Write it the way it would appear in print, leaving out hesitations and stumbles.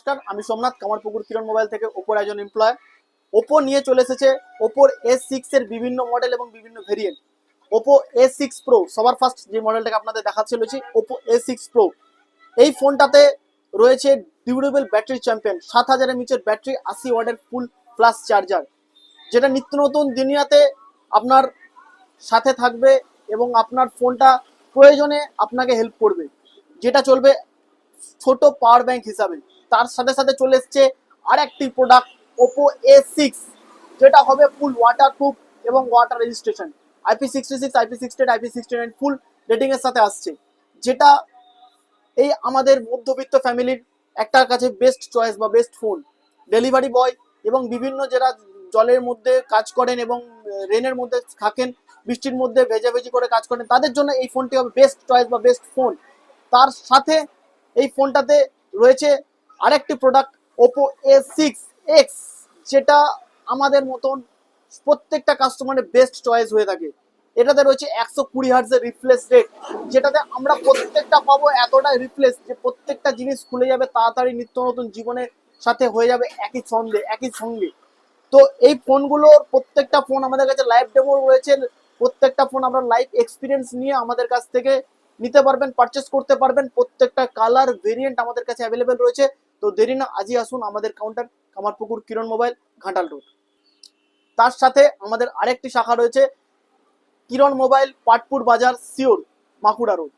নমস্কার, আমি সোমনাথ কামারপুকুর কিরণ মোবাইল থেকে ওপোর একজন এমপ্লয়। ওপো নিয়ে চলে এসেছে ওপোর A6 এর বিভিন্ন মডেল এবং বিভিন্ন ভেরিয়েন্ট। ওপো A6 প্রো সবার ফার্স্ট যে মডেলটাকে আপনাদের দেখাচ্ছি রয়েছে ওপো A6 প্রো। এই ফোনটাতে রয়েছে durable battery champion, 7000 mAh battery, 80 ওয়াটের ফুল প্লাস চার্জার, যেটা নিত্য নতুন দুনিয়াতে আপনার সাথে থাকবে এবং আপনার ফোনটা প্রয়োজনে আপনাকে হেল্প করবে, যেটা চলবে ছোট পাওয়ার ব্যাংক হিসাবে। তার সাথে সাথে চলে এসছে আর একটি প্রোডাক্ট ওপো A6, যেটা হবে ফুল ওয়াটারপ্রুফ এবং water registration, IP66, IP68, IP69 ফুল রেটিং এর সাথে আসছে, যেটা এই আমাদের মধ্যবিত্ত ফ্যামিলির একটা কাছে বেস্ট চয়েস বা বেস্ট ফোন। ডেলিভারি বয় এবং বিভিন্ন যারা জলের মধ্যে কাজ করেন এবং রেনের মধ্যে থাকেন, বৃষ্টির মধ্যে ভেজাভেজি করে কাজ করেন, তাদের জন্য এই ফোনটি হবে বেস্ট চয়েস বা বেস্ট ফোন। তার সাথে এই ফোনটাতে রয়েছে আরেকটি প্রোডাক্ট ওপো A6X, যেটা আমাদের মতন প্রত্যেকটা কাস্টমারের বেস্ট চয়েস হয়ে থাকে। এটাতে রয়েছে 120 হার্টজের রিফ্রেশ রেট, যেটাতে আমরা প্রত্যেকটা পাবো এতটা রিফ্রেশ যে প্রত্যেকটা জিনিস খুলে যাবে তাড়াতাড়ি, নিত্য নতুন জীবনের সাথে হয়ে যাবে একই সঙ্গে। তো এই ফোনগুলোর প্রত্যেকটা ফোন আমাদের কাছে লাইভ ডেমো রয়েছে, প্রত্যেকটা ফোন আমরা লাইভ এক্সপিরিয়েন্স নিয়ে আমাদের কাছ থেকে নিতে পারবেন, পারচেস করতে পারবেন। প্রত্যেকটা কালার ভেরিয়েন্ট আমাদের কাছে অ্যাভেলেবেল রয়েছে। তো দেরি না, আজই আসুন আমাদের কাউন্টার, কামারপুকুর কিরণ মোবাইল, ঘাটাল রোড। তার সাথে আমাদের আরেকটি শাখা রয়েছে কিরণ মোবাইল, পাটপুর বাজার, সিওর, বাঁকুড়া রোড।